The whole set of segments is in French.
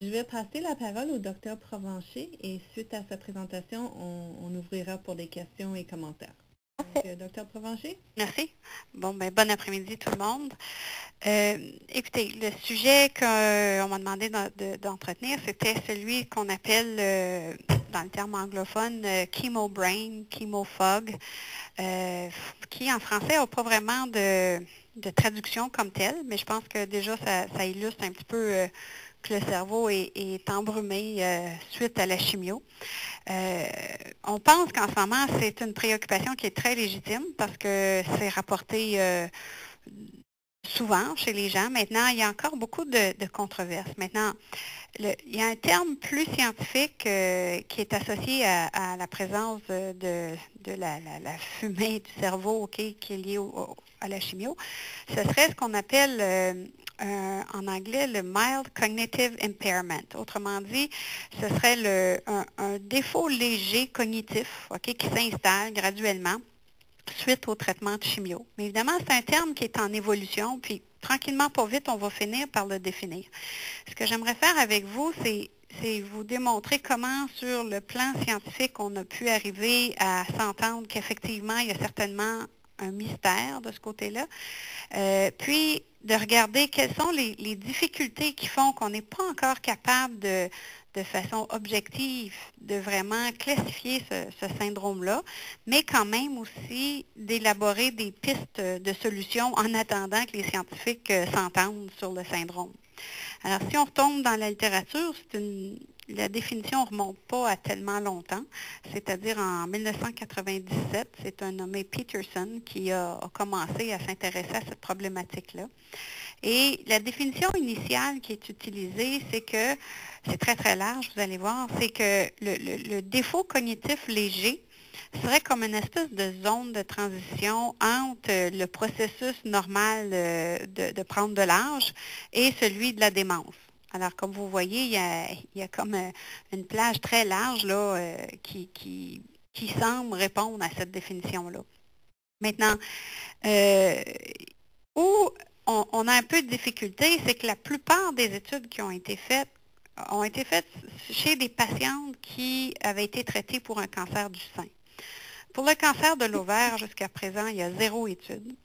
Je vais passer la parole au docteur Provencher et suite à sa présentation, on ouvrira pour des questions et commentaires. Donc, docteur Provencher? Merci. Bon bon après-midi tout le monde. Écoutez, le sujet qu'on m'a demandé d'entretenir, c'était celui qu'on appelle, dans le terme anglophone, chemo brain, chemo fog, qui en français n'a pas vraiment de traduction comme telle, mais je pense que déjà ça illustre un petit peu que le cerveau est embrumé suite à la chimio. On pense qu'en ce moment, c'est une préoccupation qui est très légitime parce que c'est rapporté souvent chez les gens. Maintenant, il y a encore beaucoup de controverses. Maintenant, il y a un terme plus scientifique qui est associé à la présence de la fumée du cerveau, qui est liée à la chimio. Ce serait ce qu'on appelle en anglais le mild cognitive impairment. Autrement dit, ce serait un défaut léger cognitif qui s'installe graduellement suite au traitement de chimio. Mais évidemment, c'est un terme qui est en évolution, puis tranquillement, pas vite, on va finir par le définir. Ce que j'aimerais faire avec vous, c'est vous démontrer comment, sur le plan scientifique, on a pu arriver à s'entendre qu'effectivement, il y a certainement un mystère de ce côté-là. Puis, de regarder quelles sont les difficultés qui font qu'on n'est pas encore capable de façon objective de vraiment classifier ce syndrome-là, mais quand même aussi d'élaborer des pistes de solutions en attendant que les scientifiques s'entendent sur le syndrome. Alors, si on retombe dans la littérature, la définition ne remonte pas à tellement longtemps, c'est-à-dire en 1997, c'est un nommé Peterson qui a commencé à s'intéresser à cette problématique-là. Et la définition initiale qui est utilisée, c'est que, c'est très très large, vous allez voir, c'est que le défaut cognitif léger serait comme une espèce de zone de transition entre le processus normal de prendre de l'âge et celui de la démence. Alors, comme vous voyez, il y a comme une plage très large là, qui semble répondre à cette définition-là. Maintenant, où on a un peu de difficulté, c'est que la plupart des études qui ont été faites chez des patientes qui avaient été traitées pour un cancer du sein. Pour le cancer de l'ovaire, jusqu'à présent, il y a 0 étude.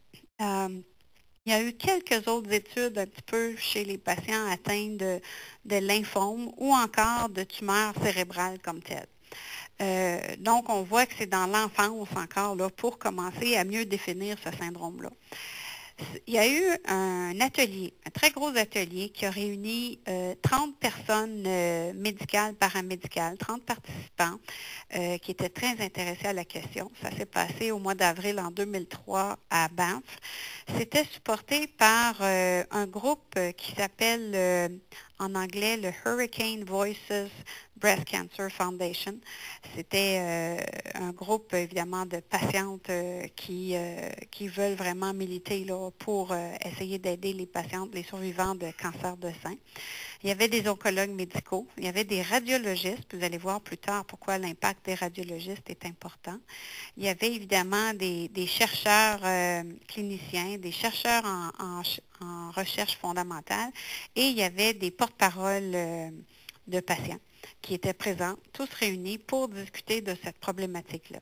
Il y a eu quelques autres études un petit peu chez les patients atteints de lymphome ou encore de tumeurs cérébrales comme telles. Donc, on voit que c'est dans l'enfance encore là, pour commencer à mieux définir ce syndrome-là. Il y a eu un atelier, un très gros atelier qui a réuni 30 personnes médicales, paramédicales, 30 participants qui étaient très intéressés à la question. Ça s'est passé au mois d'avril en 2003 à Banff. C'était supporté par un groupe qui s'appelle en anglais le Hurricane Voices Breast Cancer Foundation. C'était un groupe, évidemment, de patientes qui veulent vraiment militer là, pour essayer d'aider les patientes, les survivants de cancer de sein. Il y avait des oncologues médicaux, il y avait des radiologistes, vous allez voir plus tard pourquoi l'impact des radiologistes est important. Il y avait évidemment des chercheurs cliniciens, des chercheurs en recherche fondamentale et il y avait des porte-paroles de patients qui étaient présents, tous réunis pour discuter de cette problématique-là.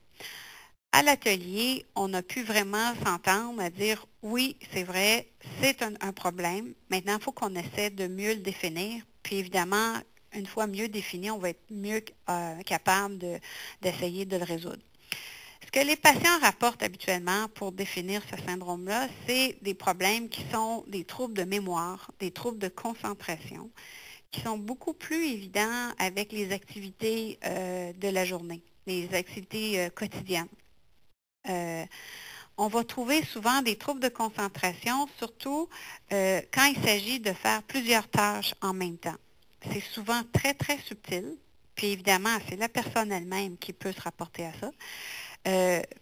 À l'atelier, on a pu vraiment s'entendre à dire oui, c'est vrai, c'est un problème. Maintenant, il faut qu'on essaie de mieux le définir. Puis évidemment, une fois mieux défini, on va être mieux capable d'essayer de le résoudre. Ce que les patients rapportent habituellement pour définir ce syndrome-là, c'est des problèmes qui sont des troubles de mémoire, des troubles de concentration, qui sont beaucoup plus évidents avec les activités de la journée, les activités quotidiennes. On va trouver souvent des troubles de concentration, surtout quand il s'agit de faire plusieurs tâches en même temps. C'est souvent très, très subtil. Puis évidemment, c'est la personne elle-même qui peut se rapporter à ça.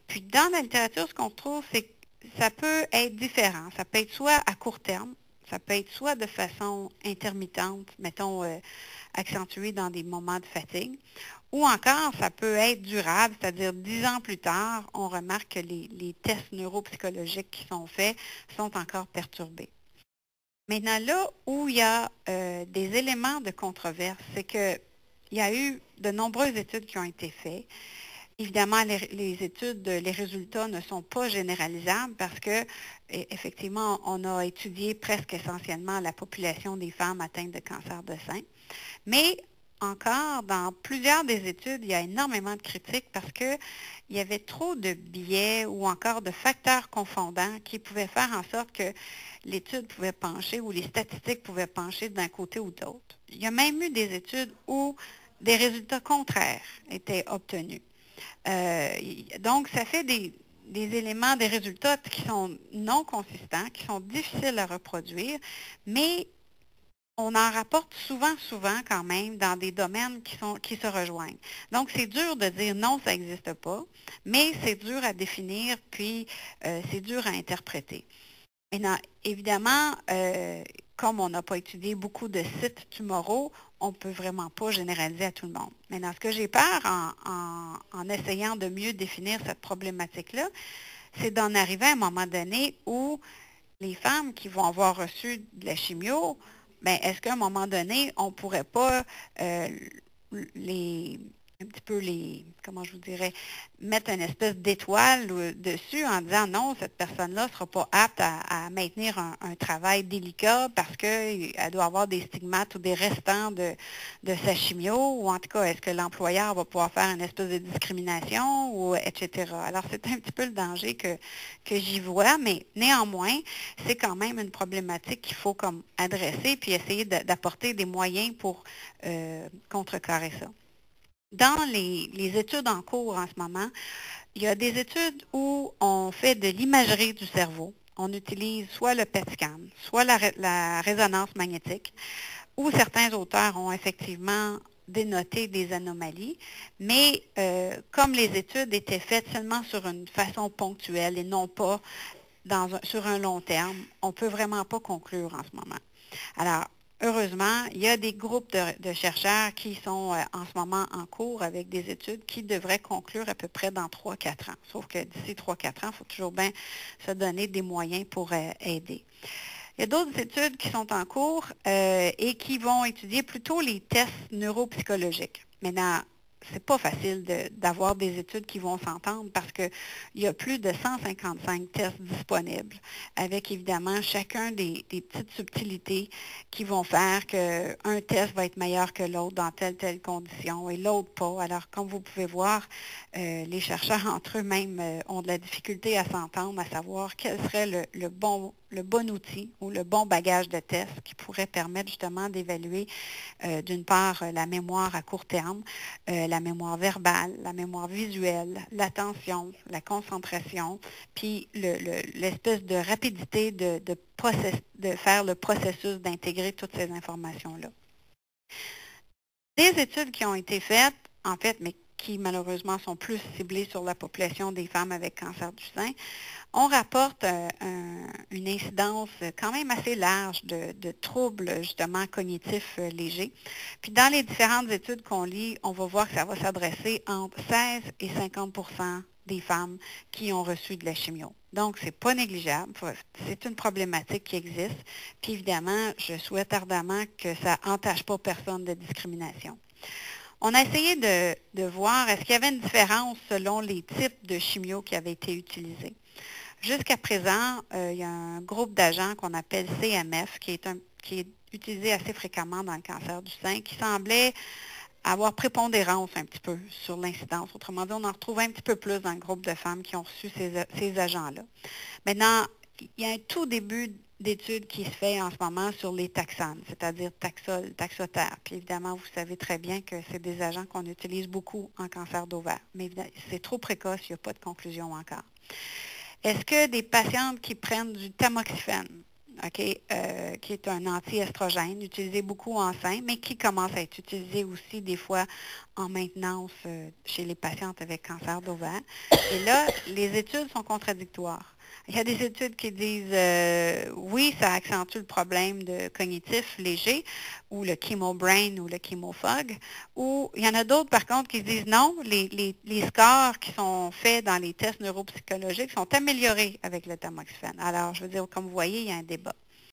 Puis dans la littérature, ce qu'on trouve, c'est que ça peut être différent. Ça peut être soit à court terme, ça peut être soit de façon intermittente, mettons accentuée dans des moments de fatigue, ou encore ça peut être durable, c'est-à-dire 10 ans plus tard, on remarque que les tests neuropsychologiques qui sont faits sont encore perturbés. Maintenant, là où il y a des éléments de controverse, c'est qu'il y a eu de nombreuses études qui ont été faites. Évidemment, les études, les résultats ne sont pas généralisables parce que, effectivement, on a étudié presque essentiellement la population des femmes atteintes de cancer de sein. Mais encore, dans plusieurs des études, il y a énormément de critiques parce qu'il y avait trop de biais ou encore de facteurs confondants qui pouvaient faire en sorte que l'étude pouvait pencher ou les statistiques pouvaient pencher d'un côté ou de l'autre. Il y a même eu des études où des résultats contraires étaient obtenus. Donc, ça fait des éléments, des résultats qui sont non consistants, qui sont difficiles à reproduire, mais on en rapporte souvent quand même dans des domaines qui se rejoignent. Donc, c'est dur de dire non, ça n'existe pas, mais c'est dur à définir, puis c'est dur à interpréter. Maintenant, évidemment, comme on n'a pas étudié beaucoup de sites tumoraux, on ne peut vraiment pas généraliser à tout le monde. Maintenant, ce que j'ai peur en essayant de mieux définir cette problématique-là, c'est d'en arriver à un moment donné où les femmes qui vont avoir reçu de la chimio, bien, est-ce qu'à un moment donné, on ne pourrait pas un petit peu comment je vous dirais, mettre une espèce d'étoile dessus en disant non, cette personne-là ne sera pas apte à maintenir un travail délicat parce qu'elle doit avoir des stigmates ou des restants de sa chimio, ou en tout cas, est-ce que l'employeur va pouvoir faire une espèce de discrimination, ou etc. Alors, c'est un petit peu le danger que j'y vois, mais néanmoins, c'est quand même une problématique qu'il faut comme adresser puis essayer d'apporter des moyens pour contrecarrer ça. Dans les études en cours en ce moment, il y a des études où on fait de l'imagerie du cerveau. On utilise soit le PET scan, soit la résonance magnétique, où certains auteurs ont effectivement dénoté des anomalies, mais comme les études étaient faites seulement sur une façon ponctuelle et non pas sur un long terme, on ne peut vraiment pas conclure en ce moment. Alors, heureusement, il y a des groupes de chercheurs qui sont en ce moment en cours avec des études qui devraient conclure à peu près dans 3-4 ans. Sauf que d'ici 3-4 ans, il faut toujours bien se donner des moyens pour aider. Il y a d'autres études qui sont en cours et qui vont étudier plutôt les tests neuropsychologiques. Maintenant, c'est pas facile d'avoir des études qui vont s'entendre parce qu'il y a plus de 155 tests disponibles avec évidemment chacun des petites subtilités qui vont faire qu'un test va être meilleur que l'autre dans telle condition et l'autre pas. Alors, comme vous pouvez voir, les chercheurs entre eux-mêmes ont de la difficulté à s'entendre, à savoir quel serait le bon outil ou le bon bagage de test qui pourrait permettre justement d'évaluer d'une part la mémoire à court terme, la mémoire verbale, la mémoire visuelle, l'attention, la concentration, puis l'espèce de rapidité de faire le processus d'intégrer toutes ces informations-là. Des études qui ont été faites, en fait, mais qui malheureusement sont plus ciblées sur la population des femmes avec cancer du sein, on rapporte une incidence quand même assez large de troubles justement cognitifs légers. Puis dans les différentes études qu'on lit, on va voir que ça va s'adresser entre 16 et 50% des femmes qui ont reçu de la chimio. Donc, ce n'est pas négligeable. C'est une problématique qui existe. Puis évidemment, je souhaite ardemment que ça n'entache pas personne de discrimination. On a essayé de voir est-ce qu'il y avait une différence selon les types de chimio qui avaient été utilisés. Jusqu'à présent, il y a un groupe d'agents qu'on appelle CMF qui est utilisé assez fréquemment dans le cancer du sein, qui semblait avoir prépondérance un petit peu sur l'incidence. Autrement dit, on en retrouve un petit peu plus dans le groupe de femmes qui ont reçu ces agents-là. Maintenant, il y a un tout début d'études qui se fait en ce moment sur les taxanes, c'est-à-dire Taxol, Taxotere. Puis évidemment, vous savez très bien que c'est des agents qu'on utilise beaucoup en cancer d'ovaire. Mais c'est trop précoce, il n'y a pas de conclusion encore. Est-ce que des patientes qui prennent du tamoxifène, qui est un anti-estrogène, utilisé beaucoup en sein, mais qui commence à être utilisé aussi des fois en maintenance chez les patientes avec cancer d'ovaire. Et là, les études sont contradictoires. Il y a des études qui disent oui, ça accentue le problème de cognitif léger, ou le chemobrain ou le chemofog, ou il y en a d'autres par contre qui disent non, les scores qui sont faits dans les tests neuropsychologiques sont améliorés avec le tamoxifène. Alors, je veux dire, comme vous voyez, il y a un débat.